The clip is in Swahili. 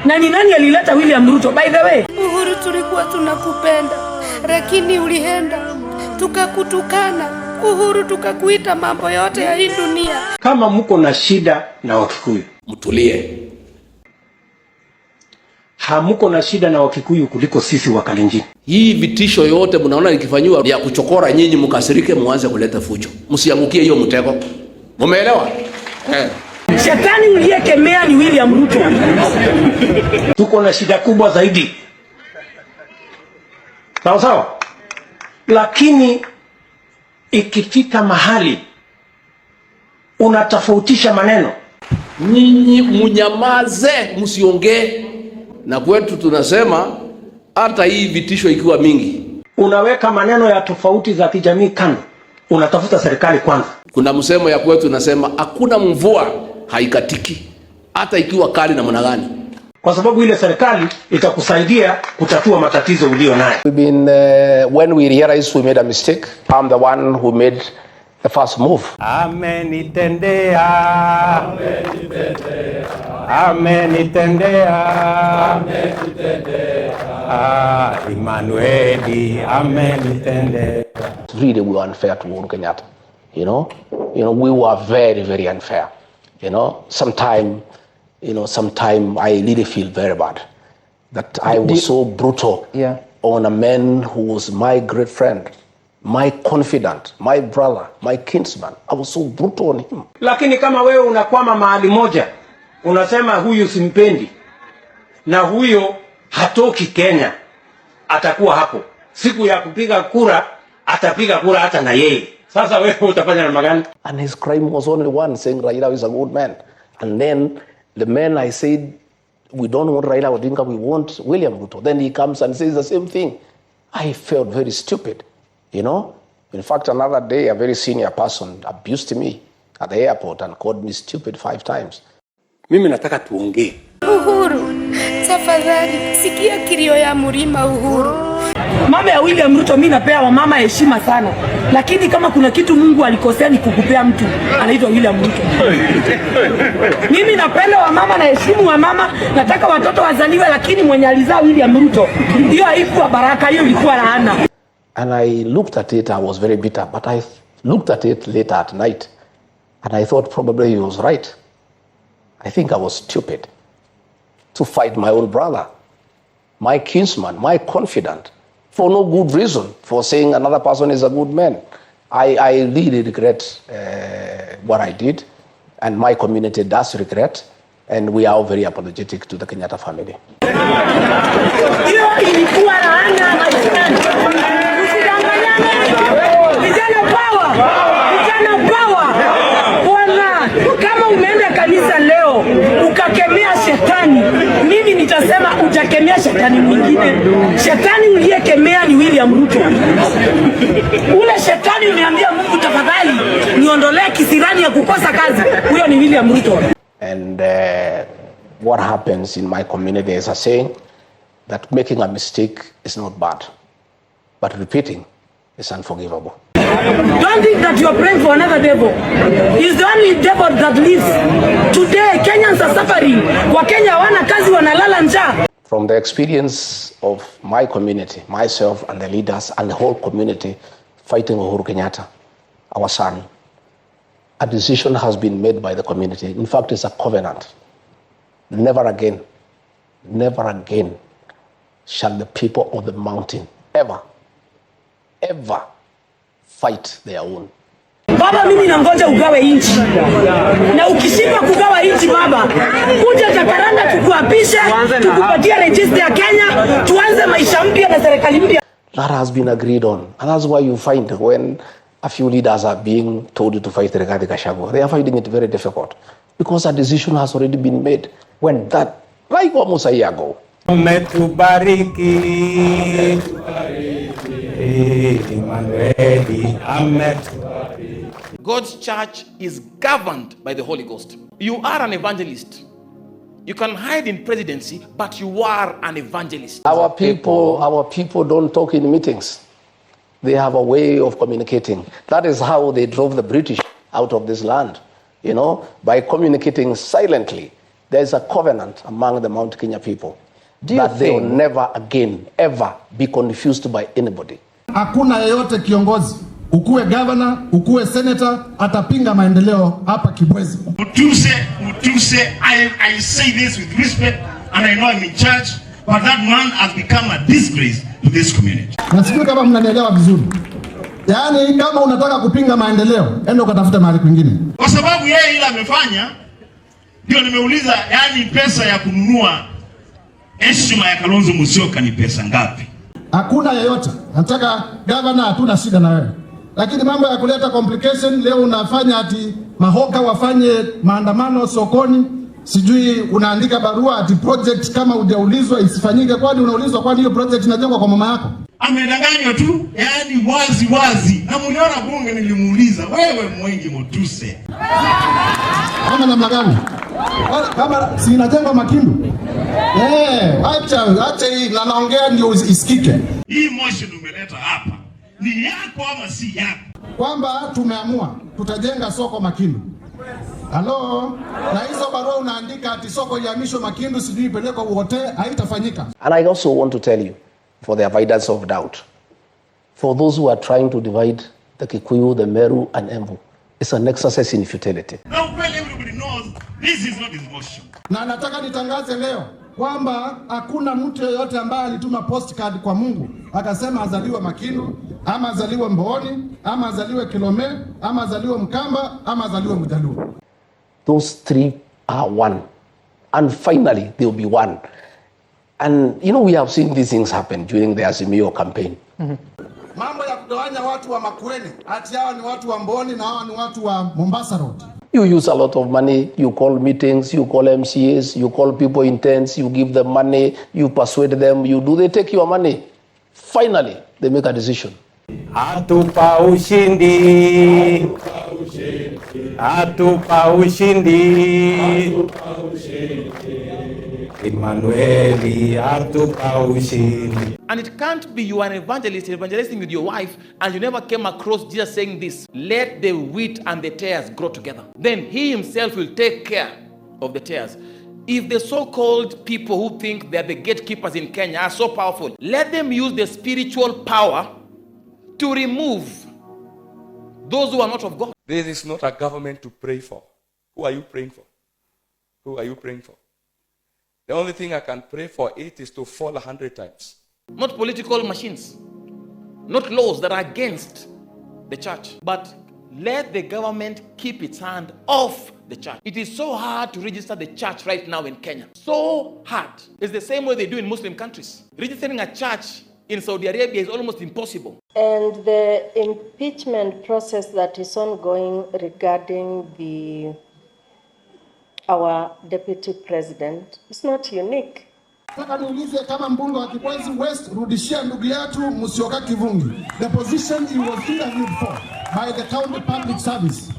Na ni nani alileta William Ruto? By the way, Uhuru, tulikuwa tunakupenda, lakini ulienda tukakutukana. Uhuru, tukakuita mambo yote ya hii dunia. Kama mko na shida na Wakikuyu, mtulie. Hamuko na shida na Wakikuyu kuliko sisi wa Kalenjins. Hii vitisho yote mnaona ikifanywa ya kuchokora nyinyi mkasirike muanze kuleta fujo. Msiangukie hiyo mtego. Mumeelewa? Shetani uliyekemea ni William Ruto. Tuko na shida kubwa zaidi. Sawa sawa? Lakini ikifika mahali unatofautisha maneno, nyinyi munyamaze, msiongee. Na kwetu tunasema hata hii vitisho ikiwa mingi, unaweka maneno ya tofauti za kijamii kando, unatafuta serikali kwanza. Kuna msemo ya kwetu tunasema hakuna mvua haikatiki hata ikiwa kali namna gani, kwa sababu ile serikali itakusaidia kutatua matatizo ulio nayo. We've been when we realized we made a mistake, I'm the one who made the first move. Amenitendea, amenitendea, Emmanueli, amenitendea. Really, we were unfair to Uhuru Kenyatta. You know, we were very, very unfair. Sometime I really feel very bad that I was so brutal on a man who was my great friend, my confidant, my brother, my kinsman. I was so brutal on him. Lakini kama wewe unakwama mahali moja, unasema huyu simpendi na huyo hatoki Kenya, atakuwa hapo. Siku ya kupiga kura, atapiga kura hata na yeye. Sasa wewe utafanya namna gani? And his crime was only one, saying Raila is a good man. And then the man I said, we don't want Raila Odinga, we want William Ruto. Then he comes and says the same thing. I felt very stupid, In fact, another day, a very senior person abused me at the airport and called me stupid 5 times. Mimi nataka tuongee. Uhuru, tafadhali sikia kilio ya mlima Uhuru. Mama ya William Ruto, mimi napea wa mama heshima sana. Lakini kama kuna kitu Mungu alikosea ni kukupea mtu anaitwa William Ruto. Mimi napenda wa mama na heshimu wa mama, nataka watoto wazaliwe, lakini mwenye alizaa William Ruto, hiyo haikuwa baraka, hiyo ilikuwa laana. And I looked at it, I was very bitter, but I looked at it later at night and I thought probably he was right. I think I was stupid to fight my own brother, my kinsman, my confidant, for no good reason, for saying another person is a good man. I really regret what I did, and my community does regret, and we are very apologetic to the Kenyatta family. Kama umeenda kanisa leo ukakemea shetani, mimi nitasema utakemea shetani mwingine. Shetani uliyekemea ni William Ruto. Ule shetani uniambia Mungu tafadhali niondolee kisirani ya kukosa kazi, huyo ni William Ruto. And what happens in my community is a saying that making a mistake is not bad, but repeating is unforgivable. Don't think that you are praying for another devil. He's the only devil that lives. Today, Kenyans are suffering. Wakenya hawana kazi, wanalala njaa. From the experience of my community, myself and the leaders and the whole community fighting Uhuru Kenyatta, our son, a decision has been made by the community. In fact, it's a covenant. Never again shall the people of the mountain ever fight their own. Baba, mimi nangoja ugawe inchi. Na ukishindwa kugawa inchi baba, kuja Jakaranda tukuapishe, tukupatie register ya Kenya, tuanze maisha mpya na serikali mpya. That has been agreed on. And that's why you find when a few leaders are being told to fight Rigathi Gachagua, they are finding it very difficult because a decision has already been made when that, like almost a year ago. Umetubariki. God's church is governed by the Holy Ghost. You are an evangelist. You can hide in presidency, but you are an evangelist. Our people don't talk in meetings. They have a way of communicating. That is how they drove the British out of this land, by communicating silently. There is a covenant among the Mount Kenya people that they will never again, ever be confused by anybody. Hakuna yeyote kiongozi, ukuwe governor, ukuwe senator, atapinga maendeleo hapa Kibwezi. Utuse, I say this with respect, and I know I'm in charge, but that man has become a disgrace to this community. Nasikia kama mnanielewa vizuri. Yaani kama unataka kupinga maendeleo, enda ukatafuta mahali kwingine. Kwa sababu yeye ile amefanya, ndio nimeuliza, yani pesa ya kununua heshima ya Kalonzo Musyoka ni pesa ngapi? Hakuna yeyote. Nataka governor, hatuna shida na wewe. Lakini mambo ya kuleta complication, leo unafanya ati mahoka wafanye maandamano sokoni, sijui unaandika barua ati project kama hujaulizwa isifanyike. Kwani unaulizwa kwani hiyo project inajengwa kwa mama yako? Amedanganywa tu, yani wazi. Na mliona bunge nilimuuliza, wewe Mwengi Mutuse, kama namna gani? Kama si inajengwa Makindu? Acha hii na naongea ndio isikike. Hii motion umeleta hapa ni yako ama si yako? Kwamba tumeamua tutajenga soko Makindu. Hello? Na hizo barua unaandika ati soko ihamishwe Makindu, sijui ipelekwe wote, haitafanyika. And I also want to tell you, for the avoidance of doubt, for those who are trying to divide the Kikuyu, the Meru, and Embu, it's an exercise in futility. Now, well, everybody knows this is not his motion. Na nataka nitangaze leo kwamba hakuna mtu yeyote ambaye alituma postcard kwa Mungu akasema azaliwe Makindu, ama azaliwe Mbooni, ama azaliwe Kilome, ama azaliwe Mkamba, ama azaliwe Mjaluo. Those three are one. And finally, they will be one. And, you know, we have seen these things happen during the Azimio campaign. Mambo ya kugawanya watu wa Makueni, ati hawa ni watu wa Mbooni na hawa ni watu wa Mombasa Road. You use a lot of money, you call meetings, you call MCAs, you call people in tents, you give them money, you persuade them, they take your money. Finally, they make a decision. Atupa ushindi. Emmanueli, atupa ushindi. And it can't be you are an evangelist, evangelizing with your wife, and you never came across Jesus saying this: let the wheat and the tares grow together. Then he himself will take care of the tares. If the so-called people who think they're the gatekeepers in Kenya are so powerful, let them use the spiritual power to remove those who are not of God. This is not a government to pray for. Who are you praying for? Who are you praying for? The only thing I can pray for it is to fall 100 times. Not political machines, not laws that are against the church, but let the government keep its hand off the church. It is so hard to register the church right now in Kenya. So hard. It's the same way they do in Muslim countries. Registering a church in Saudi Arabia is almost impossible. And the impeachment process that is ongoing regarding our deputy president is not unique. Nataka niulize kama mbunge wa Kibwezi West, rudishia ndugu yetu Musyoka Kivungi the position he was interviewed for by the county public service.